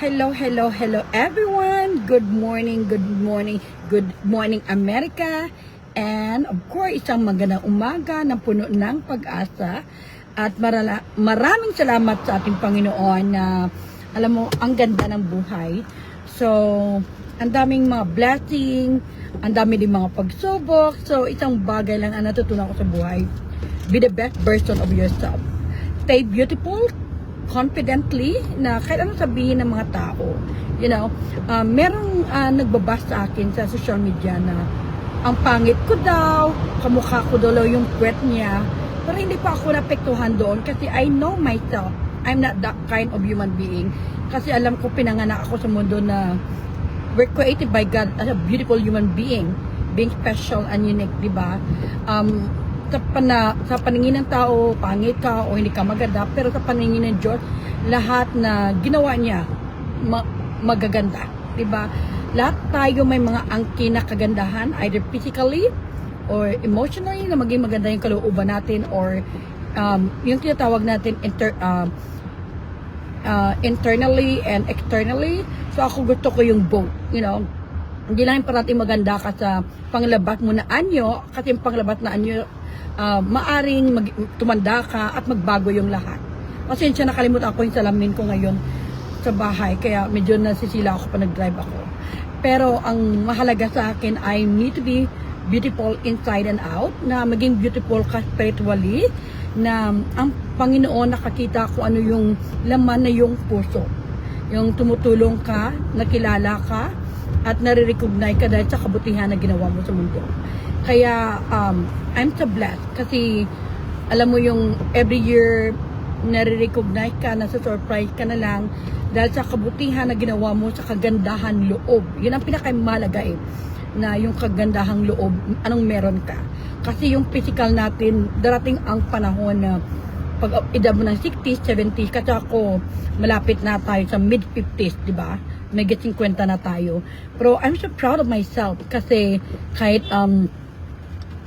Hello, hello, hello everyone! Good morning, good morning America! And of course, isang magandang umaga na puno ng pag-asa. At maraming salamat sa ating Panginoon na alam mo, ang ganda ng buhay. So, ang daming mga blessing, ang dami din mga pagsubok. So, isang bagay lang ang natutunan ko sa buhay. Be the best version of yourself. Stay beautiful, confidently, na kahit anong sabihin ng mga tao. You know, merong nagbabasa sa akin sa social media na ang pangit ko daw, kamukha ko daw yung puwet niya. Pero hindi pa ako napektuhan doon kasi I know myself. I'm not that kind of human being. Kasi alam ko pinanganak ako sa mundo na we're created by God as a beautiful human being. Being special and unique, di ba? Sa paningin ng tao, pangit ka o hindi ka maganda, pero sa paningin ng Diyos, lahat na ginawa niya magaganda, 'di ba? Lahat tayo may mga angkin na kagandahan, either physically or emotionally, na maging maganda yung kalooban natin, or yung tinatawag natin internally and externally. So ako gusto ko yung both, you know. Hindi lang parating maganda ka sa panglabas mo na anyo, kasi yung panglabas na anyo maaring tumanda ka at magbago yung lahat. Pasensya, nakalimutan ko yung salamin ko ngayon sa bahay, kaya medyo nasisila ako pa nag-drive ako. Pero ang mahalaga sa akin, I need to be beautiful inside and out, na maging beautiful ka spiritually, na ang Panginoon nakakita ko ano yung laman na yung puso, yung tumutulong ka, nakilala ka, at nare-recognize ka dahil sa kabutihan na ginawa mo sa mundo. Kaya I'm so blessed kasi alam mo yung every year nare-recognize ka, nasa-surprise ka na lang dahil sa kabutihan na ginawa mo, sa kagandahan loob. Yun ang pinakamahalaga na yung kagandahang loob, anong meron ka. Kasi yung physical natin, darating ang panahon na pag edad mo ng 60s, 70s, kasi ako malapit na tayo sa mid-50s, di ba? May 50 na tayo. Pero I'm so proud of myself kasi kahit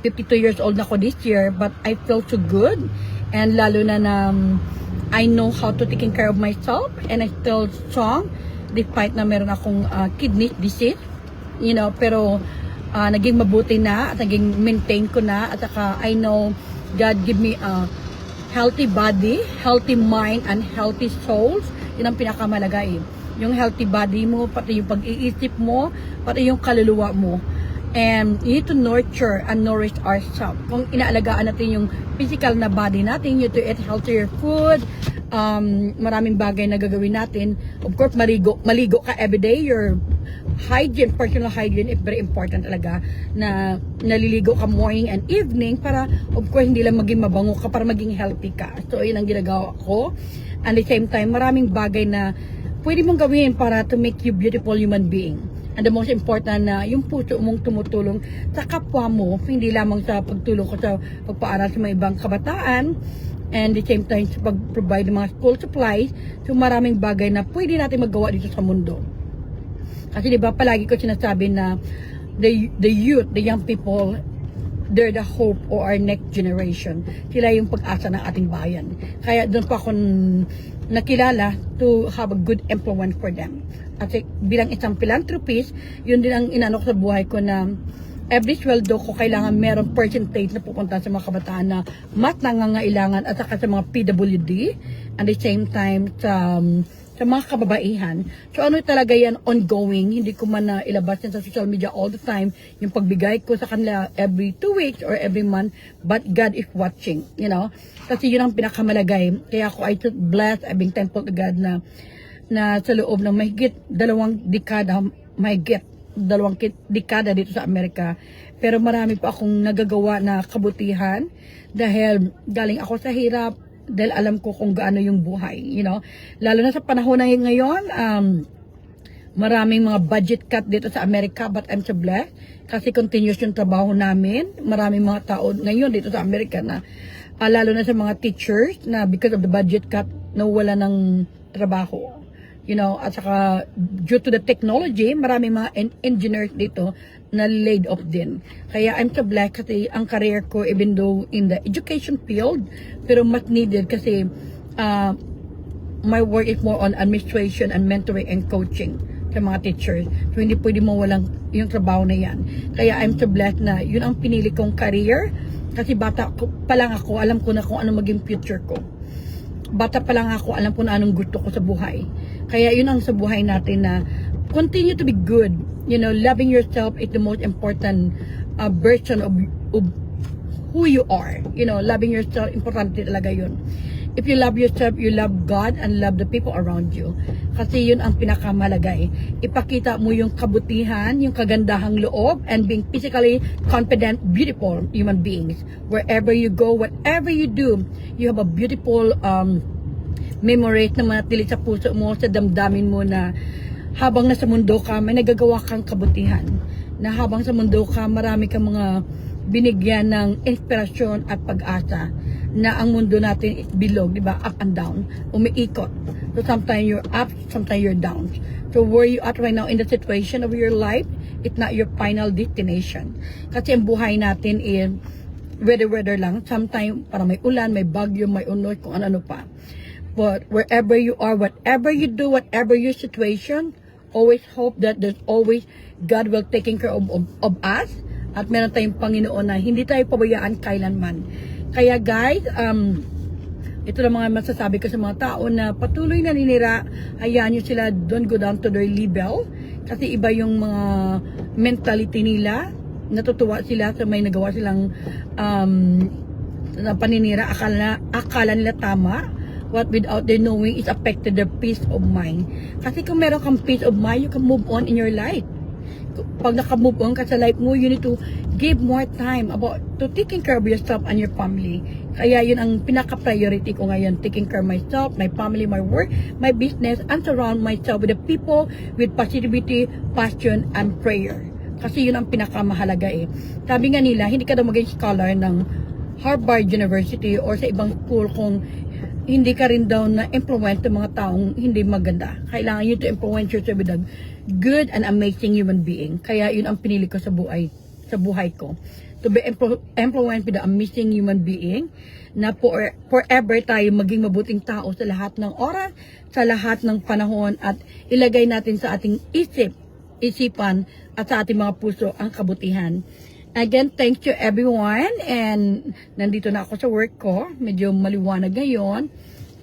52 years old na ako this year, but I feel so good. And lalo na I know how to taking care of myself, and I still strong despite na meron akong kidney disease, you know, pero naging mabuti na at naging maintain ko na, at saka I know God give me a healthy body, healthy mind, and healthy souls. Yun ang pinakamalaga yung healthy body mo, pati yung pag-iisip mo, pati yung kaluluwa mo. And you need to nurture and nourish ourselves. Kung inaalagaan natin yung physical na body natin, you need to eat healthier food, maraming bagay na gagawin natin. Of course, maligo ka everyday. Your hygiene, personal hygiene is very important talaga, na naliligo ka morning and evening para, of course, hindi lang maging mabango ka, para maging healthy ka. So, yun ang ginagawa ko. And at the same time, maraming bagay na pwede mong gawin para to make you beautiful human being. And the most important na yung puso mong tumutulong sa kapwa mo, hindi lamang sa pagtulong ko sa pagpaaral sa mga ibang kabataan, and the same time sa pag-provide ng mga school supplies. So maraming bagay na pwede natin magawa dito sa mundo. Kasi diba palagi ko sinasabi na the youth, the young people, they're the hope of our next generation. Sila yung pag-asa ng ating bayan. Kaya doon pa ako nakilala to have a good influence for them. At bilang isang philanthropist, yun din ang inano ko sa buhay ko, na every sweldo ko kailangan meron percentage na pupunta sa mga kabataan na mas nangangailangan, at saka sa mga PWD, and the same time sa mga kababaihan. So ano talaga yan, ongoing. Hindi ko man na ilabas yan sa social media all the time, yung pagbigay ko sa kanila every 2 weeks or every month, but God is watching, you know. Kasi yun ang pinakamalagay. Kaya ako I feel blessed, I've been thankful to God na sa loob ng mahigit 2 dekada, mahigit 2 dekada dito sa Amerika. Pero marami pa akong nagagawa na kabutihan dahil galing ako sa hirap, dahil alam ko kung gaano yung buhay, you know. Lalo na sa panahon na ngayon, maraming mga budget cut dito sa Amerika, but I'm so blessed kasi continuous yung trabaho namin. Maraming mga tao ngayon dito sa Amerika na lalo na sa mga teachers na because of the budget cut nawala ng trabaho, you know. At saka due to the technology, maraming mga engineers dito na laid off din. Kaya I'm so blessed kasi ang career ko, even though in the education field, pero mas needed kasi my work is more on administration and mentoring and coaching sa mga teachers. So, hindi pwede mo walang yung trabaho na yan. Kaya I'm so blessed na yun ang pinili kong career. Kasi bata pa lang ako, alam ko na kung ano maging future ko. Bata pa lang ako, alam ko na anong gusto ko sa buhay. Kaya yun ang sa buhay natin na continue to be good. You know, loving yourself is the most important version of who you are. You know, loving yourself, importante talaga yun. If you love yourself, you love God and love the people around you. Kasi yun ang pinakamalaga eh. Ipakita mo yung kabutihan, yung kagandahang loob, and being physically confident, beautiful human beings. Wherever you go, whatever you do, you have a beautiful memories na manatili sa puso mo, sa damdamin mo na habang nasa mundo ka, may nagagawa kang kabutihan. Na habang sa mundo ka, marami kang mga binigyan ng inspirasyon at pag-asa na ang mundo natin is bilog, di ba? Up and down. Umiikot. So sometimes you're up, sometimes you're down. So where you at right now in the situation of your life, it's not your final destination. Kasi ang buhay natin is weather lang. Sometimes parang may ulan, may bagyo, may unoy, kung ano-ano pa. But wherever you are, whatever you do, whatever your situation, always hope that there's always God will taking care of us. At meron tayong Panginoon na hindi tayo pabayaan kailanman. Kaya guys, ito na mga masasabi ko sa mga tao na patuloy na ninira, hayaan nyo sila, don't go down to their level. Kasi iba yung mga mentality nila. Natutuwa sila sa may nagawa silang na paninira, akala nila tama. What without their knowing is affected their peace of mind. Kasi kung meron kang peace of mind, you can move on in your life. Pag naka-move on ka sa life mo, you need to give more time about to taking care of yourself and your family. Kaya yun ang pinaka-priority ko ngayon, taking care of myself, my family, my work, my business, and surround myself with the people with positivity, passion, and prayer. Kasi yun ang pinakamahalaga eh. Sabi nga nila, hindi ka daw maging scholar ng Harvard University or sa ibang school kung hindi ka rin daw na-influence ng mga taong hindi maganda. Kailangan you to influence yourself with a good and amazing human being. Kaya yun ang pinili ko sa buhay ko. To be influenced with the amazing human being na forever tayo maging mabuting tao sa lahat ng oras, sa lahat ng panahon, at ilagay natin sa ating isipan at sa ating mga puso ang kabutihan. Again, thank you everyone, and nandito na ako sa work ko. Medyo maliwanag ngayon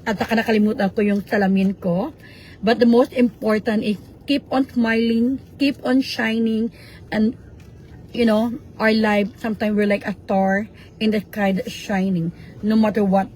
at saka nakalimutan ko yung salamin ko. But the most important is keep on smiling, keep on shining, and you know, our life, sometimes we're like a star in the sky that's shining. No matter what,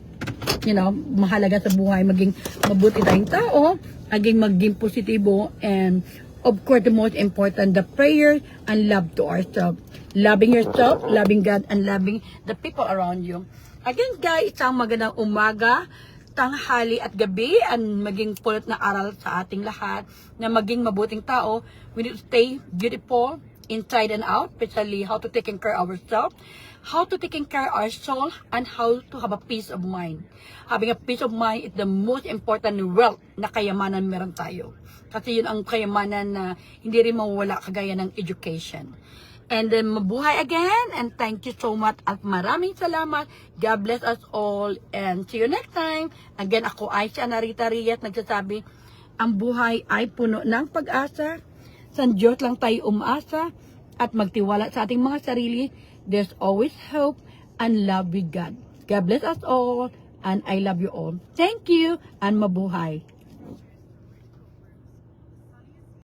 you know, mahalaga sa buhay, maging mabuti tayong tao, maging positibo, and of course, the most important, the prayer and love to ourselves. Loving yourself, loving God, and loving the people around you. Again, guys, isang magandang umaga, tanghali at gabi, and maging pulot na aral sa ating lahat na maging mabuting tao. We need to stay beautiful inside and out, especially how to take care of ourselves, how to take care of our soul, and how to have a peace of mind. Having a peace of mind is the most important wealth na kayamanan meron tayo. Kasi yun ang kayamanan na hindi rin mawawala kagaya ng education. And then mabuhay again, and thank you so much at maraming salamat. God bless us all, and see you next time. Again, ako ay si Anarita Reyes, nagsasabi, ang buhay ay puno ng pag-asa. Sa Diyos lang tayo umaasa at magtiwala sa ating mga sarili. There's always hope and love with God. God bless us all, and I love you all. Thank you, and mabuhay.